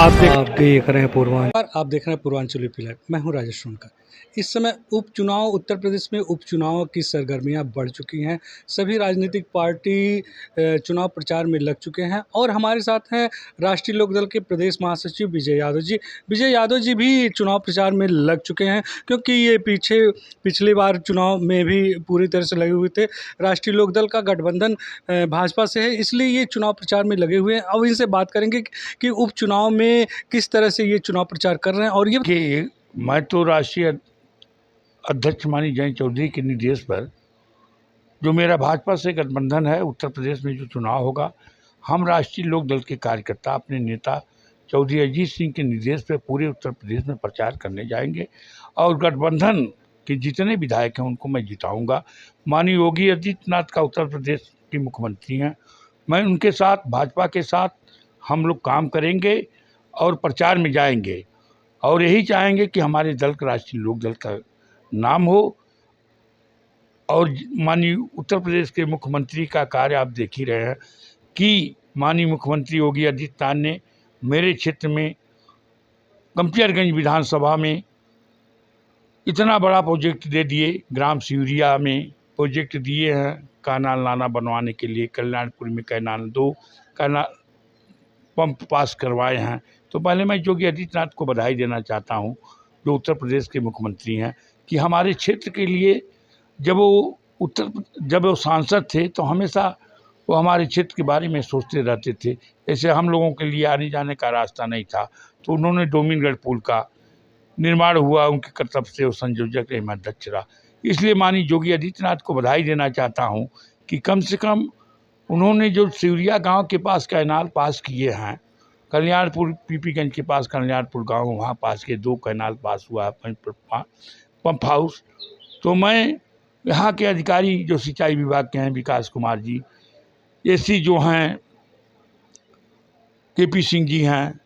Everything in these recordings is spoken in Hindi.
आप देख रहे हैं पूर्वांचल लाइव। मैं हूं राजेश सोनकर। इस समय उपचुनाव उत्तर प्रदेश में उपचुनाव की सरगर्मियां बढ़ चुकी हैं। सभी राजनीतिक पार्टी चुनाव प्रचार में लग चुके हैं और हमारे साथ हैं राष्ट्रीय लोकदल के प्रदेश महासचिव विजय यादव जी। विजय यादव जी भी चुनाव प्रचार में लग चुके हैं क्योंकि ये पिछली बार चुनाव में भी पूरी तरह से लगे हुए थे। राष्ट्रीय लोकदल का गठबंधन भाजपा से है, इसलिए ये चुनाव प्रचार में लगे हुए हैं। अब इनसे बात करेंगे कि उपचुनाव में किस तरह से ये चुनाव प्रचार कर रहे हैं। और ये मैं तो राष्ट्रीय अध्यक्ष माननीय जयंत चौधरी के निर्देश पर जो मेरा भाजपा से गठबंधन है, उत्तर प्रदेश में जो चुनाव होगा, हम राष्ट्रीय लोक दल के कार्यकर्ता अपने नेता चौधरी अजीत सिंह के निर्देश पर पूरे उत्तर प्रदेश में प्रचार करने जाएंगे और गठबंधन के जितने विधायक हैं उनको मैं जिताऊंगा। माननीय योगी आदित्यनाथ का उत्तर प्रदेश के मुख्यमंत्री हैं, मैं उनके साथ भाजपा के साथ हम लोग काम करेंगे और प्रचार में जाएंगे और यही चाहेंगे कि हमारे दल का राष्ट्रीय लोक दल का नाम हो। और माननीय उत्तर प्रदेश के मुख्यमंत्री का कार्य आप देख ही रहे हैं कि माननीय मुख्यमंत्री योगी आदित्यनाथ ने मेरे क्षेत्र में गंपियरगंज विधानसभा में इतना बड़ा प्रोजेक्ट दे दिए। ग्राम सिवरिया में प्रोजेक्ट दिए हैं कैनाल नाला बनवाने के लिए, कल्याणपुर में कैनाल 2 कैनाल पंप पास करवाए हैं। तो पहले मैं योगी आदित्यनाथ को बधाई देना चाहता हूं, जो उत्तर प्रदेश के मुख्यमंत्री हैं, कि हमारे क्षेत्र के लिए जब वो सांसद थे तो हमेशा वो हमारे क्षेत्र के बारे में सोचते रहते थे। ऐसे हम लोगों के लिए आने जाने का रास्ता नहीं था, तो उन्होंने डोमिनगढ़ पुल का निर्माण हुआ, उनके कर्तव्य से वो संयोजक एवं अध्यक्ष रहा। इसलिए माननीय योगी आदित्यनाथ को बधाई देना चाहता हूँ कि कम से कम उन्होंने जो सिवरिया गांव के पास कैनाल पास किए हैं, कल्याणपुर पीपीगंज के पास कल्याणपुर गांव वहां पास के 2 कैनाल पास हुआ है, पंप हाउस। तो मैं यहाँ के अधिकारी जो सिंचाई विभाग के हैं, विकास कुमार जी, एसी जो हैं केपी सिंह जी हैं,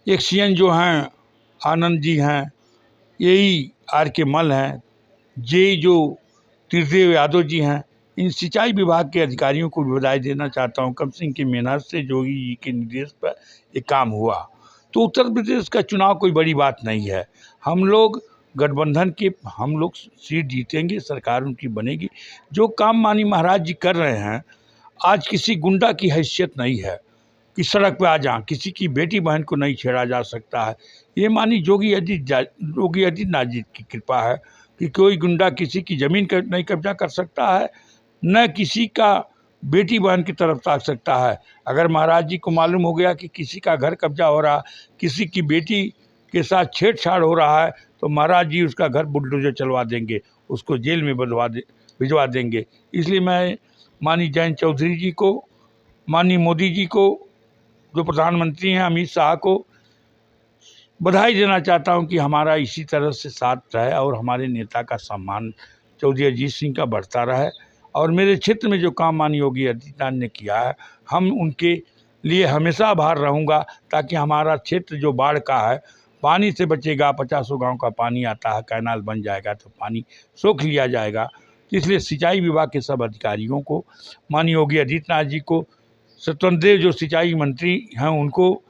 एक्सीएन जो हैं आनंद जी हैं, यही आर के मल हैं, जे जो त्रिदेव यादव जी हैं, इन सिंचाई विभाग के अधिकारियों को भी बधाई देना चाहता हूँ। कम सिंह की मेहनत से योगी जी के निर्देश पर ये काम हुआ। तो उत्तर प्रदेश का चुनाव कोई बड़ी बात नहीं है। हम लोग गठबंधन के हम लोग सीट जीतेंगे, सरकार उनकी बनेगी। जो काम माननीय महाराज जी कर रहे हैं, आज किसी गुंडा की हैसियत नहीं है कि सड़क पे आ जाए, किसी की बेटी बहन को नहीं छेड़ा जा सकता है। ये माननीय योगी आदित्यनाथ जी की कृपा है कि कोई गुंडा किसी की ज़मीन नहीं कब्जा कर सकता है, न किसी का बेटी बहन की तरफ ताक सकता है। अगर महाराज जी को मालूम हो गया कि किसी का घर कब्जा हो रहा, किसी की बेटी के साथ छेड़छाड़ हो रहा है, तो महाराज जी उसका घर बुलडोजर चलवा देंगे, उसको जेल में भिजवा देंगे। इसलिए मैं माननीय जयंत चौधरी जी को, माननीय मोदी जी को, जो प्रधानमंत्री हैं अमित शाह को बधाई देना चाहता हूं कि हमारा इसी तरह से साथ रहे और हमारे नेता का सम्मान चौधरी अजीत सिंह का बढ़ता रहे। और मेरे क्षेत्र में जो काम माननीय योगी आदित्यनाथ ने किया है, हम उनके लिए हमेशा आभार रहूँगा, ताकि हमारा क्षेत्र जो बाढ़ का है पानी से बचेगा। 50 गांव का पानी आता है, कैनाल बन जाएगा तो पानी सोख लिया जाएगा। इसलिए सिंचाई विभाग के सब अधिकारियों को, माननीय योगी आदित्यनाथ जी को, सत्येंद्र देव जो सिंचाई मंत्री हैं उनको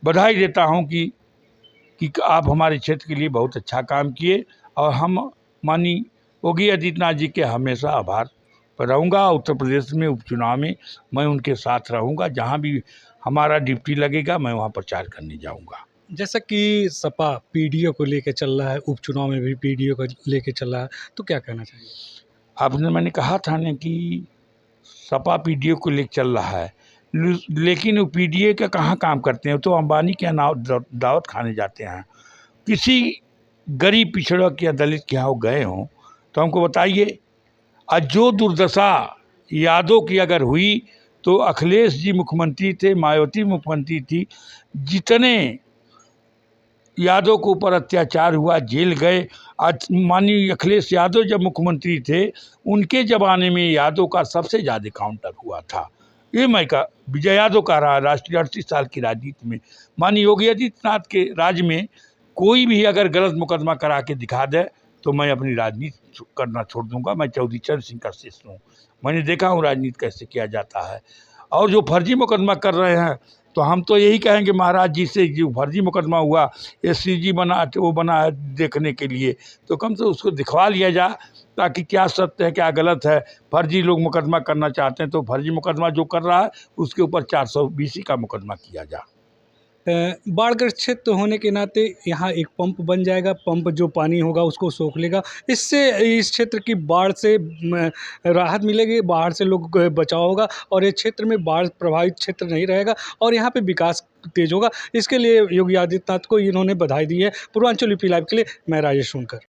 बधाई देता हूं कि आप हमारे क्षेत्र के लिए बहुत अच्छा काम किए। और हम माननीय योगी आदित्यनाथ जी के हमेशा आभार पर रहूँगा। उत्तर प्रदेश में उपचुनाव में मैं उनके साथ रहूँगा, जहाँ भी हमारा ड्यूटी लगेगा मैं वहाँ प्रचार करने जाऊँगा। जैसा कि सपा पीडीओ को लेकर चल रहा है, उपचुनाव में भी पीडीओ को लेकर चल रहा है, तो क्या कहना चाहिए? मैंने कहा था ना कि सपा पीडीओ को लेकर चल रहा है, लेकिन वो पीडीए का कहाँ काम करते हैं? तो अंबानी के यहाँ दावत खाने जाते हैं। किसी गरीब पिछड़ा या दलित के यहाँ वो गए हों तो हमको बताइए। आज जो दुर्दशा यादव की अगर हुई तो अखिलेश जी मुख्यमंत्री थे, मायावती मुख्यमंत्री थी, जितने यादव के ऊपर अत्याचार हुआ, जेल गए। आज माननीय अखिलेश यादव जब मुख्यमंत्री थे, उनके ज़माने में यादव का सबसे ज़्यादा काउंटर हुआ था। ये मैं का विजय यादव का रहा राष्ट्रीय 38 साल की राजनीति में। माननीय योगी आदित्यनाथ के राज में कोई भी अगर गलत मुकदमा करा के दिखा दे तो मैं अपनी राजनीति करना छोड़ दूंगा। मैं चौधरी चरण सिंह का शिष्य हूँ, मैंने देखा हूँ राजनीति कैसे किया जाता है। और जो फर्जी मुकदमा कर रहे हैं तो हम तो यही कहेंगे महाराज जी से, जो फर्जी मुकदमा हुआ, एससीजी बना वो बना है देखने के लिए, तो कम से उसको दिखवा लिया जाए ताकि क्या सत्य है क्या गलत है। फर्जी लोग मुकदमा करना चाहते हैं तो फर्जी मुकदमा जो कर रहा है उसके ऊपर 420 का मुकदमा किया जाए। बाढ़ग्रस्त क्षेत्र होने के नाते यहाँ एक पंप बन जाएगा, पंप जो पानी होगा उसको सोख लेगा। इससे इस क्षेत्र की बाढ़ से राहत मिलेगी, बाढ़ से लोग बचाव होगा और ये क्षेत्र में बाढ़ प्रभावित क्षेत्र नहीं रहेगा और यहाँ पे विकास तेज होगा। इसके लिए योगी आदित्यनाथ को इन्होंने बधाई दी है। पूर्वांचल यूपी लाइव के लिए मैं राजेश सोनकर।